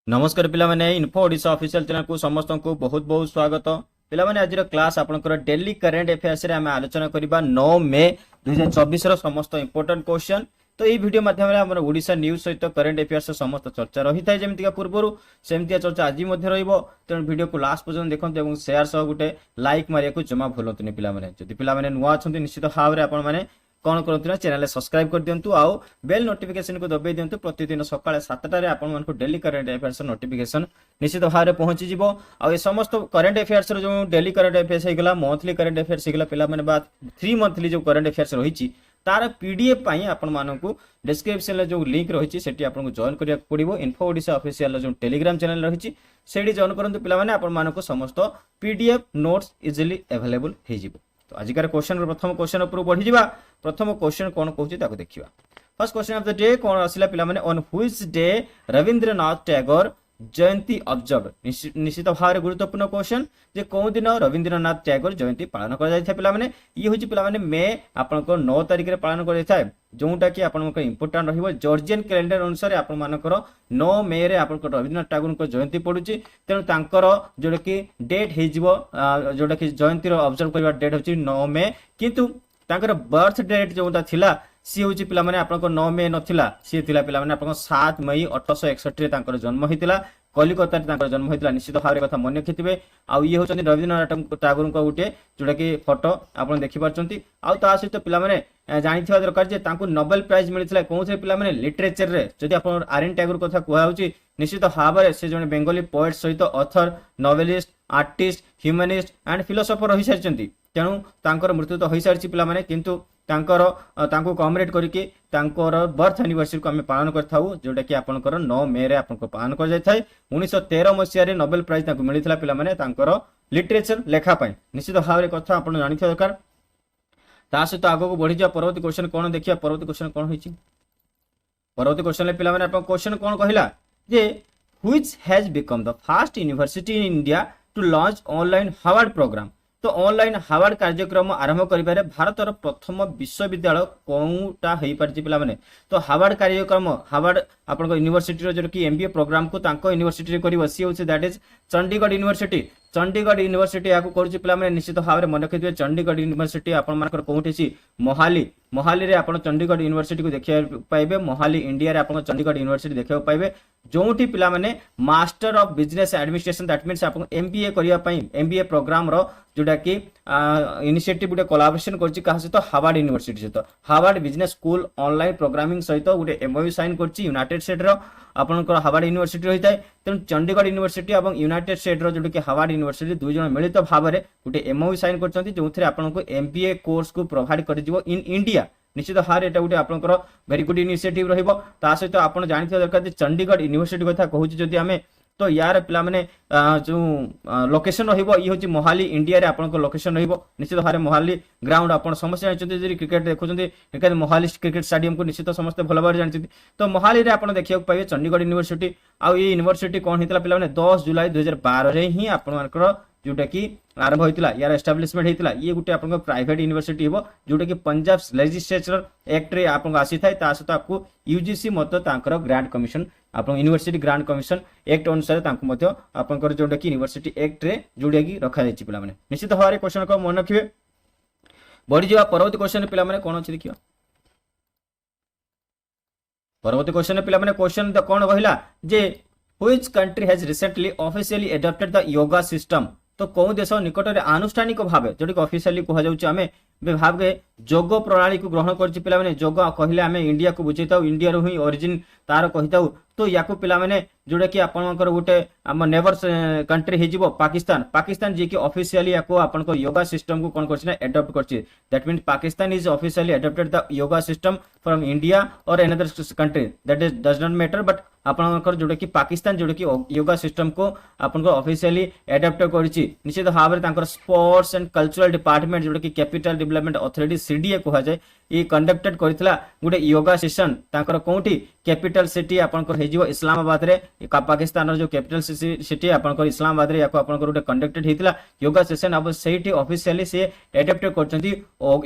नमस्कार पिलामाने info Odisha official channel को समस्त को बहुत बहुत स्वागत। पिलामाने आज क्लास आपनकर डेली करेंट अफेयर्स रे आमे आलोचना करिबा 9 मे 2024 रो समस्त इंपोर्टेंट क्वेश्चन। तो ये वीडियो माध्यम रे हमर ओडिशा न्यूज सहित करेंट अफेयर्स समस्त चर्चा रही थाए जेमितिका पूर्वरु सेमितिया चर्चा आज मध्य रहइबो। तेणु वीडियो को लास्ट पर्यंत देखंतु एवं शेयर सह गुटे लाइक मारिया को जमा भूलंतुनी पिलामाने। जदि पिलामाने नुवा अछंती निश्चित भाव रे आपन माने कौन करते चैनल सब्सक्राइब कर दिंतु आउ बेल नोटिफिकेशन को दबाई दिंतु। प्रतिदिन सकाळ 7टा रे आपन मानकु डेली करेंट अफेयर्स नोटिफिकेशन निश्चित भाव में पहुंची जिवो। आ ए समस्त करेंट अफेयर्स जो डेली करेंट अफेयर्स हेगला मंथली करेंट अफेयर्स हेगला पिला माने बात 3 मंथली जो करेंट अफेयर्स रहिछि तार पीडीएफ पाई आपन मानकु डिस्क्रिप्शन रे जो लिंक रहिछि सेठी आपन को जॉइन करिया पड़िबो। इन्फो ओडिशा ऑफिशियल जो टेलीग्राम चैनल रहिछि सेठी जॉइन करंतु पिला माने आपन मानकु समस्त पीडीएफ नोट्स इजीली अवेलेबल हे जिवो। तो आजिकार क्वेश्चन प्रथम क्वेश्चन ऊपर बढ़ी जावा। प्रथम क्वेश्चन कौन कहूँ ताको देखिबा। First question of the day कौन आसिला पिला माने on which day Rabindranath Tagore Jayanti observe. निश्चित भाव गुरुत्वपूर्ण क्वेश्चन जे कौ दिन रविंद्रनाथ टैगोर जयंती पालन कर जाय पिला माने ये होची पिला माने मे आपन को 9 तारिख रे पालन कर जाय जोटा कि आपन को इंपोर्टेंट रहिबो। जॉर्जियन कैलेंडर अनुसार आपन मानकर 9 मे रे आपन को रविंद्रनाथ टैगोर को जयंती पडुची। तेनु तांकर जोटा कि डेट हे जिवो जोटा कि जयंती रो ऑब्जर्व करबा डेट होची 9 मे किंतु तांकर बर्थ डेट जोटा थिला सी होची पिला माने आपन को 9 मे नथिला सी थिला पिला माने आपन को 7 मई 1861 रे तांकर जन्म हितिला। कलिकता रे तांकर जन्म हितिला। निश्चित भाव कथा मन रखिथिबे। आ ये होचनी रविंद्रनाथ टैगोर को गुटे जोटा कि फोटो आपन देखि पारचंती। आ ता सहित पिला माने जानिथिबा दरकार जे तांको नोबेल प्राइज मिलिथिला कोनसे पिला माने लिटरेचर रे। जदि आपन आरएन टैगोर कथा कुहा होची निश्चित भाव रे से जने बेंगली पोएट सहित author novelist artist humanist and philosopher रही सारचंती। तेणु तांकर मृत्यु तो होई सारची पिला माने किंतु तांकर तांको कमेमोरेट करके तांकर बर्थ एनिवर्सरी को हमें पालन करथाउ जोटा कि आपनकर 9 मे रे आपन को पालन कर जाय थाय। 1913 मसिया रे नोबेल प्राइज तांको मिलिथिला पिला माने तांकर लिटरेचर लेखा पय। निश्चित भाव रे कथा आपन जानिथिया दरकार। ता सहित आगो को बढ़ी जा परवर्ती क्वेश्चन कोन देखिया। परवर्ती क्वेश्चन कोन होईची परवर्ती क्वेश्चन ले पिला माने आपन क्वेश्चन कोन कहिला जे which has become the first university in India to launch online Harvard program. तो ऑनलाइन हार्वर्ड कार्यक्रम आरंभ करिबारे भारतर प्रथम विश्वविद्यालय कोउटा हेई परछि पिला माने। तो हार्वर्ड कार्यक्रम हार्वर्ड आपन को यूनिवर्सिटी रो जो कि एमबीए प्रोग्राम को तांको यूनिवर्सिटी रे करिवो सी होछि that is Chandigarh university. Chandigarh university याकू करछि पिला माने निश्चित भाव रे मन रखिथिबे। चंडीगढ़ यूनिवर्सिटी आपन मानकर कोउठी छि मोहाली। मोहाली रे आपन चंडीगढ़ यूनिवर्सिटी को देखिया पाइबे। मोहाली इंडिया रे आपन चंडीगढ़ यूनिवर्सिटी देखिया पाइबे जोठी पिला माने master of business administration that means आपन एमबीए करिया पई एमबीए प्रोग्राम रो जोटा कि इनिशिएटिव गुटे कोलैबोरेशन करछि कहा सहित हार्वर्ड यूनिवर्सिटी सहित। Harvard business school online programming सहित गुटे एमओयू साइन करछि यूनाइटेड स्टेट रो आपनकर हार्वर्ड यूनिवर्सिटी रही थाए। तेणु चंडीगढ़ यूनिवर्सिटी और यूनाइटेड स्टेट रो जोटा कि हार्वर्ड यूनिवर्सिटी दुई जन मिलित भाव में गुटे एमओयू साइन करछंती जोथरे आपनको एमबीए कोर्स को प्रोवाइड कर दिबो इन इंडिया। निश्चित भाव एटा गुटे आपनकर वेरी गुड इनिशिएटिव रहिबो। ता सहित आपन जानिथिबा दरकार जे चंडीगढ़ यूनिवर्सिटी कथा कहूची जदि हमें तो यार पिला माने जो लोकेशन रहिबो ई होची मोहाली इंडिया रे आपन को लोकेशन रहिबो। निश्चित भाव मोहाली ग्राउंड आपन समस्त जानचंती जे क्रिकेट देखुचंती एका मोहाली क्रिकेट स्टेडियम को निश्चित समस्त भल भाव जानचंती। तो मोहाली रे आपन देखियो पाइबे चंडीगढ़ यूनिवर्सिटी। आ ई यूनिवर्सिटी कोन हितला पिला माने 10 जुलाई 2012 रे ही आपन मानकर जोटा कि आरंभ होइतिला यार एस्टैब्लिशमेंट हेतिला। ये गुटे आपन प्राइवेट यूनिवर्सिटी हेबो जोटा कि पंजाब लेजिस्लेचर एक्ट रे आपन आसी थाय। ता सहित आपको यूजीसी मत तांकर ग्रांट कमिशन आपन यूनिवर्सिटी ग्रांट कमिशन एक्ट अनुसार तांको मध्य आपनकर जोटा कि यूनिवर्सिटी एक्ट रे जोडिया कि रखा जायछि पिला माने। निश्चित भाव क्वेश्चन को मन रखिबे। बढ़ी जावा परवर्ती क्वेश्चन पिला माने कोन अछि देखियो। परवर्ती क्वेश्चन पिला माने क्वेश्चन द कोन कहिला जे which country has recently officially adopted the yoga system. तो कौ देश निकट में आनुष्ठानिक भाव जोटी ऑफिशियली कह जाउछि आमे भाव के योग प्रणाली को ग्रहण करछि पिला माने। योग कहले आमे इंडिया को बुझैताउ इंडिया रो ही ओरिजिन तार कहिताउ। तो याकू पिला माने जोटा कि आपनकर गुटे हम नेबर कंट्री हे जिवो पाकिस्तान। पाकिस्तान जे कि ऑफिशियली याको आपनको योगा सिस्टम को कोन करछि ना एडॉप्ट करछि। That means Pakistan is officially adopted the yoga system from India और another country that is does not matter but आपनकर जोटा कि पाकिस्तान जोटा कि योगा सिस्टम को आपनको ऑफिशियली एडॉप्ट करछि। निश्चित भाव रे तांकर स्पोर्ट्स एंड कल्चरल डिपार्टमेंट जोटा कि कैपिटल डेवलपमेंट अथॉरिटी सीडीए कहा जाय ये कंडक्टेड करथिला गुटे योगा सेशन तांकर कोठी कैपिटल सिटी आपनकर हे जिवो इस्लामाबाद रे पाकिस्तान रो जो कैपिटल सिटी आपनकर इस्लामाबाद रे याको आपनकर उटे कंडक्टेड हेतिला योगा सेशन अब सेठी ऑफिशियली से एडप्ट करचंती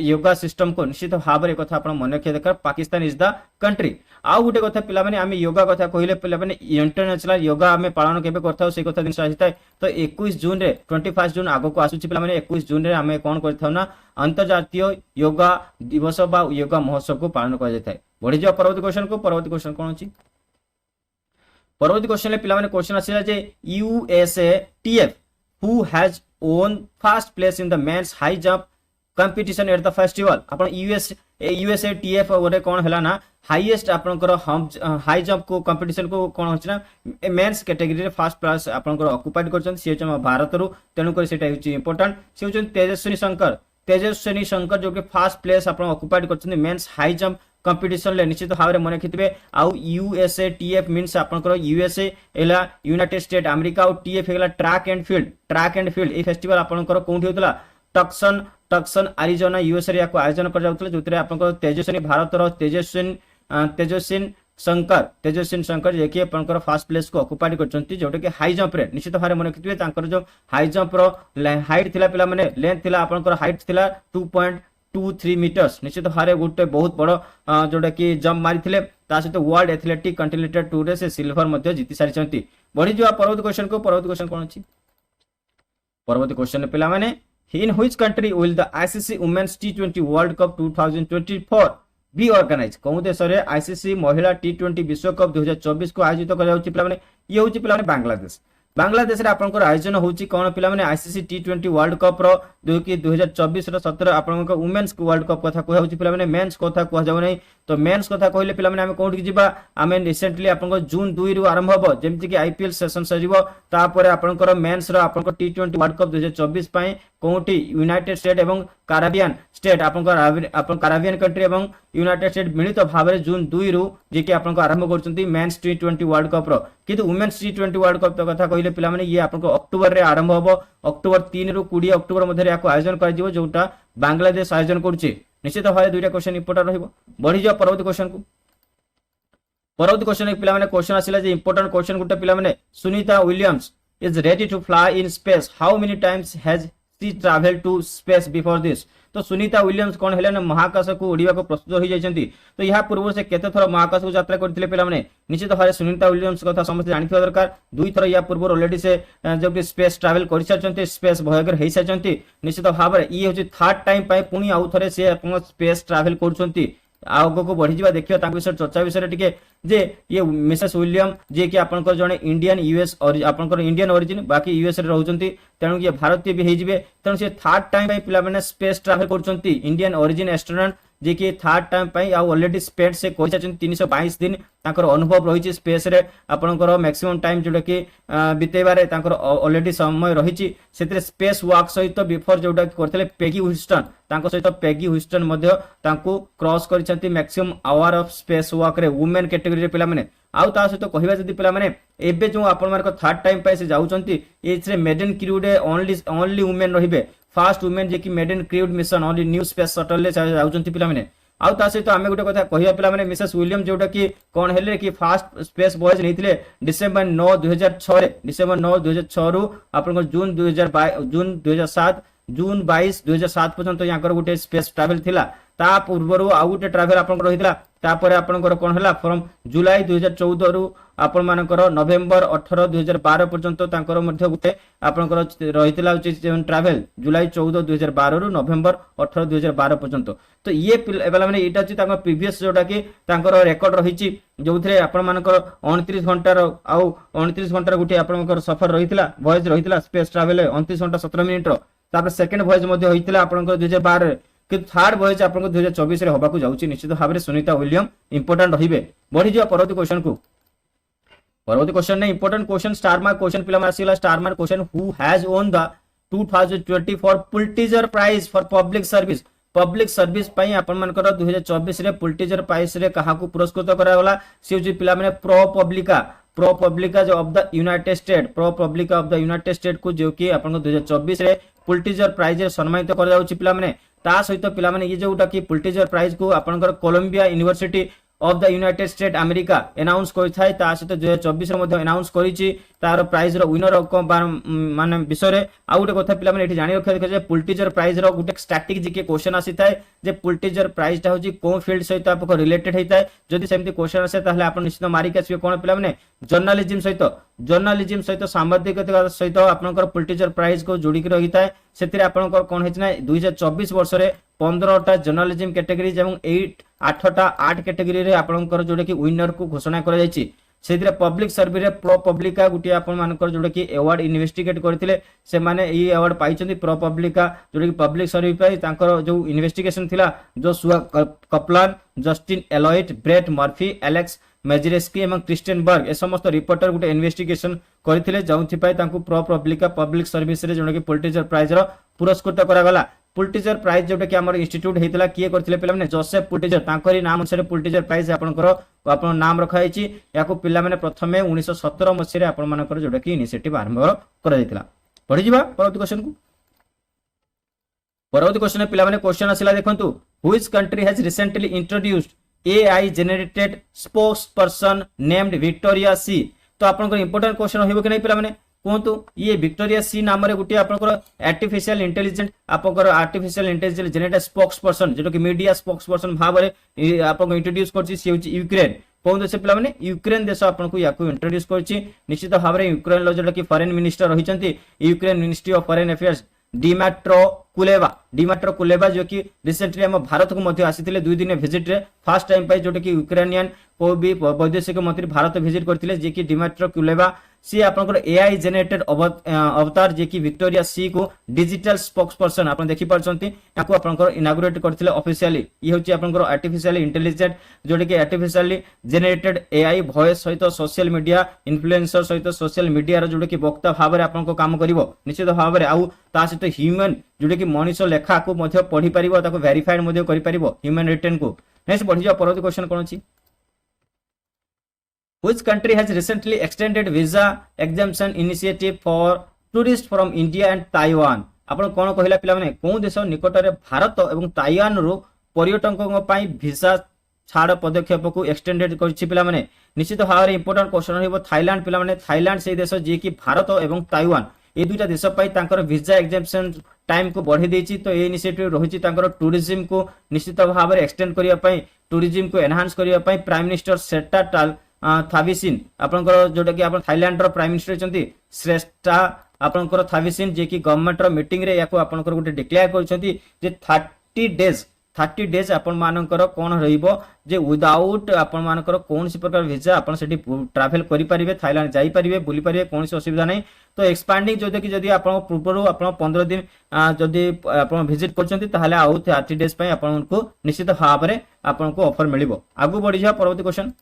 योगा सिस्टम को निश्चित भाव रे कथा आपण मन रखिया दरकार पाकिस्तान इज द कंट्री आउ गुटे कथा पिला माने आमे योगा कथा कहिले पिला माने इंटरनेशनल योगा आमे पालन केबे करथाउ से कथा दिन आसीताय तो 21 जून रे 21 जून आगो को आसुची पिला माने 21 जून रे आमे कोन करथाउ ना अंतर्राष्ट्रीय योगा दिवस बा योगा महोत्सव को पालन कर जाय बढ़ी जा परवर्ती क्वेश्चन कोन अछि परवर्ती क्वेश्चन ले पिला माने क्वेश्चन आसीला जे USA TF who has won first place in the men's high jump competition at the festival अपन यूएसए टीएफ ओरे कोन हला ना हाईएस्ट आपनकर हाई जंप को कंपटीशन को कोन होछि ना मेंस कैटेगरी रे फर्स्ट प्लेस आपनकर ऑक्युपाइड करछन से भारत रु तेनु कर सेटा होछि इंपोर्टेंट से होछि तेजस्विनी शंकर जो कि फर्स्ट प्लेस आपण ऑक्युपाइड करछन मेंस हाई जंप कंपटीशन ले निश्चित भाव में मन रखिथिबे आउ यूएसए टीएफ मींस आपनकर यूएसए एला यूनाइटेड स्टेट अमेरिका और टीएफ एला ट्रैक एंड फील्ड ए फेस्टिवल आपनकर कोठी होतला टक्सन अरिजोना यूएसए रे को आयोजन कर जाउतले जोतरे आपनकर तेजस्विनी भारत रो तेजस्विन शंकर जे कि आपनकर फर्स्ट प्लेस को ऑक्युपाइड करचंती जोटे कि हाई जंप रे निश्चित भाव में मन रखिथिबे तांकर जो हाई जंप रो हाइट थिला पिला माने लेंथ थिला आपनकर हाइट थिला 2.23 मीटर्स निश्चित भाव गोटे बहुत बड़ जोटा कि जंप मारिथिले ता सहित वर्ल्ड एथलेटिक कॉन्टिनेंटल टूर रे से सिल्वर मध्ये जीति सारिचंती बढ़ी जो परवर्ती क्वेश्चन कोन अछि परवर्ती क्वेश्चन पिला माने in which country will the ICC Women's T20 World Cup 2024 be organized कौन देश रे आईसीसी महिला टी20 विश्व कप 2024 को आयोजित कर जाउची पिला माने ये होची पिला माने बांग्लादेश रे आपनकर आयोजन होची कोन पिला माने आईसीसी टी20 वर्ल्ड कप रो 2024 रो 17 आपनकर वुमेन्स वर्ल्ड कप कथा कहै होची पिला माने मेंस कथा कह जाउ नै तो मेंस कथा कहले पिला माने हम कोठी जिबा आमे रिसेंटली आपनकर जून 2 रु आरंभ हो जेमति कि आईपीएल सेशन सजिबो तापर आपनकर मेंस रो आपनकर टी20 वर्ल्ड कप 2024 पई कोठी यूनाइटेड स्टेट एवं कैरेबियन स्टेट आपन कैरेबियन कंट्री एवं यूनाइटेड स्टेट मिलित भाव रे जून 2 रु जे कि आपनकर आरंभ करचंती मेंस टी20 वर्ल्ड कप रो किंतु वुमेन्स टी20 वर्ल्ड कप कथा कहले पिला माने ये आपनकर अक्टोबर रे आरंभ हो अक्टोबर 3 रु 20 अक्टोबर मध्ये रे याको आयोजन कर जिवो जोटा बांग्लादेश आयोजन करछि निश्चित भाव दुईटा क्वेश्चन इंपोर्टेंट रहइबो बढ़ी जा परवर्ती क्वेश्चन पिला माने क्वेश्चन आसिला जे इंपोर्टेंट क्वेश्चन गुटे पिला माने Sunita Williams is ready to fly in space how many times has she travel to space before this तो सुनीता विलियम्स कोन हेले ना महाकाश को उड़ीबा को प्रस्तुत होई जायछंती तो यहा पूर्व से केते थर महाकाश को यात्रा करथिले पिला माने निश्चित भाव सुनीता विलियम्स कथा समस्त जानिथिबा दरकार दुई थर या पूर्व ऑलरेडी से जब कि स्पेस ट्रैवल कर साचंती स्पेस भयगर हेई साचंती निश्चित भाव रे ई होची थर्ड टाइम पय पुनी आउ थरे से अपन स्पेस ट्रैवल करछंती आगो को बढ़ी जा देखियो ताक विषय चर्चा विषय टिके जे ये मिसेस विलियम जे कि आपनकर जने इंडियन यूएस और आपनकर इंडियन ओरिजिन बाकी यूएस रे रहउचंती तेनु कि भारतीय भी हे जिवे तेनु से थर्ड टाइम पय पिला माने स्पेस ट्रैवल करछंती इंडियन ओरिजिन एस्ट्रोनॉट जे कि थर्ड टाइम पय आ ऑलरेडी स्पेस से कोइ चाचन 322 दिन ताकर अनुभव रहिछि स्पेस रे आपनकर मैक्सिमम टाइम जोटा कि बितेबारे ताकर ऑलरेडी समय रहिछि सेते स्पेस वॉक सहित बिफोर जोटा करथले पेगी ह्यूस्टन तांको सहित पेगी ह्यूस्टन मध्ये तांको क्रॉस करिसंती maximum hour of space walk रे वुमेन कैटेगरी रे पिला माने आउ ता सहित कहबा जदी पिला माने एबे जो आपन मारक थर्ड टाइम पय से जाउचंती एथरे मेडन क्रू रे ओनली वुमेन रहिबे फर्स्ट वुमेन जे कि maiden crewed mission only new space shuttle ले जाउचंती पिला माने आउ ता सहित आमे गुटे कथा कहिया पिला माने मिसेस विलियम जोटा कि कोन हेले कि फर्स्ट स्पेस बॉयज नैथिले डिसेंबर 9 2006 रे डिसेंबर 9 2006 रु आपन जून 2007 जून 22 2007 पर्यंत याकर गुटे स्पेस ट्रैवल थिला ता पूर्वरु आ गुटे ट्रैवल आपन रहितला तापर आपनकर कोन हला फ्रॉम जुलाई 2014 रु आपन मानकर नवेंबर 18 2012 पर्यंत तांकर मध्ये गुटे आपनकर रहितला ट्रैवल जुलाई 14 2012 रु नवेंबर 18 2012 पर्यंत तो ये एबला माने एटा छि तांकर प्रीवियस जोटा कि तांकर रेकॉर्ड रहिछि जोथरे आपन मानकर 29 घंटा रो आ 29 घंटा गुटे आपनकर सफर रहितला वॉयज रहितला स्पेस ट्रैवल 29 घंटा 17 मिनिट रो तापर सेकंड वॉयज मध्ये होइतला आपनकर 2012 कि थर्ड वॉयज आपनकर 2024 रे होबा को जाउछि निश्चित भाव रे सुनीता विलियम इंपोर्टेंट रहिबे बढ़ी जा परवर्ती क्वेश्चन ने important question star mark question पिला मासिला star mark question who has won the 2024 Pulitzer prize for public service पई आपन मानकर 2024 रे पुलिटिजर प्राइज रे कहा को पुरस्कृत करागला से जे पिला माने प्रो पब्लिका जो of the United State ProPublica of the United State को जो कि आपन 2024 रे पुलिटिजर प्राइज रे सम्मानित कर जाउछि पिला माने ता सहित पिला माने ये जोटा कि पुलिटिजर प्राइज को आपनकर Columbia University of the United state America announce करथाय ता सहित 2024 रे मध्ये अनाउंस करिछि तार प्राइज रो विनर माने विषय रे आ गुटे कथा पिला माने एठी जानि रखिया देखै जे पुलिटिजर प्राइज रो गुटे स्टैटिक जीके क्वेश्चन आसी थाय जे पुलिटिजर प्राइज ता होछि को फील्ड सहित आपको रिलेटेड हेताय जदि सेमति क्वेश्चन आसे ताहले आपण निश्चित मारि के आसीबे कोन पिला माने जर्नलिज्म सहित सांबादिकता सहित आपनकर पुलिटिजर प्राइज को जोड़ी के रही थाय सेतिरे आपनकर कोन हेछि ना 2024 वर्ष रे 15टा जर्नलिज्म कैटेगरीज एवं 8टा आर्ट कैटेगरी रे आपनकर जोडे कि विनर को घोषणा करा जायछि सेतिरे पब्लिक सर्वे रे प्रो पब्लिका गुटी आपन मानकर जोडे कि अवार्ड इन्वेस्टिगेट करथिले से माने ई अवार्ड पाइछन्ती प्रो पब्लिका जोडे कि पब्लिक सर्वे पाइ तांकर जो इन्वेस्टिगेशन थिला Joshua Kaplan Justin Elliott Brett Murphy Alex Mierjeski एवं क्रिस्टियनबर्ग ए समस्त रिपोर्टर गुटे इन्वेस्टिगेशन करथिले जाउथि पाइ तांकु प्रो पब्लिका पब्लिक सर्विस रे जोडे कि पुलिटिजर प्राइज रो पुरस्कृत करा गला पुलिटिजर प्राइज जोटा कि हमर इंस्टीट्यूट हेतला किए करथिले पिला माने जोसेफ पुलिटिजर तांकरी नाम अनुसार पुलिटिजर प्राइज आपनकर आपन नाम रखा हैछि याकु पिला माने प्रथमे 1917 मसिरे आपन मानकर जोटा कि इनिशिएटिव आरंभ करा दैतिला पढि जिबा परवर्ती क्वेश्चन को परवर्ती क्वेश्चन पिला माने क्वेश्चन आसिला देखंतु which country has recently introduced AI generated spokesperson named Victoria C तो आपनकर इंपोर्टेंट क्वेश्चन होइबो कि नै पिला माने कोंतु ये विक्टोरिया सी नाम रे गुटी आपनकर आर्टिफिशियल इंटेलिजेंट आपनकर artificial intelligent generated spokes person जेतो कि मीडिया स्पोक्स पर्सन भाव रे आपन इंट्रोड्यूस करछि से होछि यूक्रेन कोन देश पिला माने यूक्रेन देश आपनको याकू इंट्रोड्यूस करछि निश्चित भाव रे यूक्रेन लो जेतो कि फॉरेन मिनिस्टर रहिचंती Ukraine ministry of foreign affairs Dmytro Kuleba जो कि रिसेंटली हम भारत को मध्य आसीथिले 2 दिन विजिट रे फर्स्ट टाइम पाई जोटे कि यूक्रेनियन को भी वैदेशिक मंत्री भारत विजिट करथिले जे कि डिमाट्रो कुलेबा सी आपनकर एआई जनरेटेड अवतार जे कि विक्टोरिया सी को डिजिटल स्पोक्स पर्सन आपन देखि परछंती याकू आपनकर इनागुरेट करथिले ऑफिशियली ई होची आपनकर आर्टिफिशियल इंटेलिजेंट जोटे कि आर्टिफिशियली जनरेटेड एआई वॉइस सहित सोशल मीडिया इन्फ्लुएंसर सहित सोशल मीडिया रो जोटे कि वक्ता भाव रे आपनको काम करिवो निश्चित भाव रे आउ ता सहित ह्यूमन जोटे कि मनुष्य लेखा को मध्य पढी परिबो ताको वेरीफाइड मध्य करि परिबो ह्यूमन रिटन को नेक्स्ट पढि जा परवर्ती क्वेश्चन कोन अछि Which country has recently extended visa exemption initiative for tourists from India and Taiwan? आपण कोन कहिला पिला माने कोन देश निकट रे भारत एवं ताइवान रो पर्यटकों पई वीसा छाड़ पदक्षेप को एक्सटेंडेड करछि पिला माने निश्चित भाव रे इंपोर्टेंट क्वेश्चन होइबो थाईलैंड पिला माने थाईलैंड से देश जे कि भारत एवं ताइवान ए दुटा देश पई तांकर वीजा एग्जेम्पशन टाइम को बढ़े देछि तो ए इनिशिएटिव रहिछि तांकर टूरिज्म को निश्चित भाव रे एक्सटेंड करिया पई टूरिज्म को एनहांस करिया पई प्राइम मिनिस्टर सेटा टाल थाविसिन आपनकर जोटा कि आपन थाईलैंड रो प्राइम मिनिस्टर चंती श्रेष्ठा आपनकर थाविसिन जे कि गवर्नमेंट रो मीटिंग रे याको आपनकर गुटे डिक्लेयर करछंती जे 30 डेज आपन मानकर कोन रहिबो जे विदाउट आपन मानकर कोनसी प्रकार वीजा आपन सेठी ट्रैवल करि परिबे थाईलैंड जाई परिबे बुली परिबे कोनसी असुविधा नै तो एक्सपांडिंग जोदे कि जदी आपन पूर्वरो आपन 15 दिन जदी आपन विजिट करछंती ताहाले आउ 30 डेज पय आपन को निश्चित भाव रे आपन को ऑफर मिलिबो आगु बढ़ी जा परवर्ती क्वेश्चन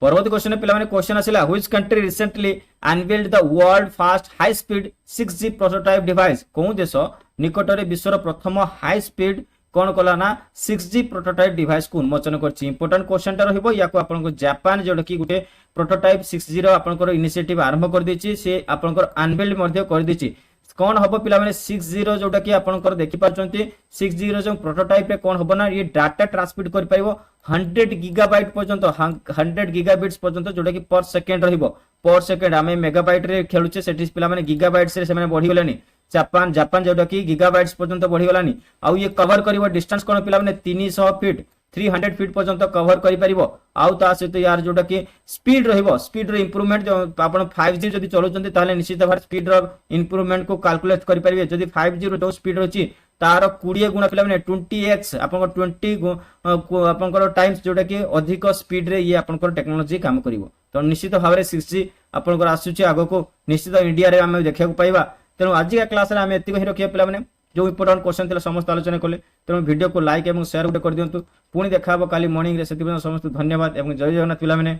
परवर्ती क्वेश्चन पिला माने क्वेश्चन आसिला which country recently unveiled the world fast high speed 6G prototype device कोन देश निकट रे विश्वर प्रथम हाई स्पीड कोन कला ना 6G प्रोटोटाइप डिवाइस को उन्मोचन करछि इंपोर्टेंट क्वेश्चन टा रहइबो याको आपन को जापान जोड की गुटे प्रोटोटाइप 6G रो आपन को इनिशिएटिव आरंभ कर देछि से आपन को अनवील्ड मध्ये कर देछि कौन हबो पिला माने 6G जोटा कि आपनकर देखि पाचंती 6G जो प्रोटोटाइप रे कौन हबो ना ये डाटा ट्रांसमिट कर पाइबो 100 गीगाबाइट पर्यंत 100 गीगाबिट्स पर्यंत जोटा कि पर सेकंड रहइबो पर सेकंड आमे मेगाबाइट रे खेलुचे सेठी पिला माने गीगाबाइट्स रे से माने बढ़ी गलानी जापान जोटा कि गीगाबाइट्स पर्यंत बढ़ी गलानी आ ये कवर करिवो डिस्टेंस कोन पिला माने 300 फीट 300 फीट पर्यंत कवर करि परिबो आउ ता सहित यार जोटा कि स्पीड रहइबो स्पीड रो इंप्रूवमेंट जो आपण 5G जदी चलुचंती ताले निश्चित भार स्पीड रो इंप्रूवमेंट को कैलकुलेट करि परिबे जदी 5G रो जो स्पीड रहची तार 20 गुणा पिला माने 20x आपण 20 आपण टाइम्स जोटा कि अधिक स्पीड रे ये आपण टेक्नोलॉजी काम करिवो तो निश्चित भाव रे 6G आपण आसुची आगो को निश्चित इंडिया रे हम देखिया पाइबा तेनु आज का क्लास रे हम एति कहि रखिया पिला माने जो इंपोर्टेंट क्वेश्चन थिला समस्त आलोचना कले तेनु वीडियो को लाइक एवं शेयर गुटे कर दियंतु पुणी देखाबो काली मॉर्निंग रे सेति समस्त धन्यवाद एवं जय जगन्नाथ पिला माने।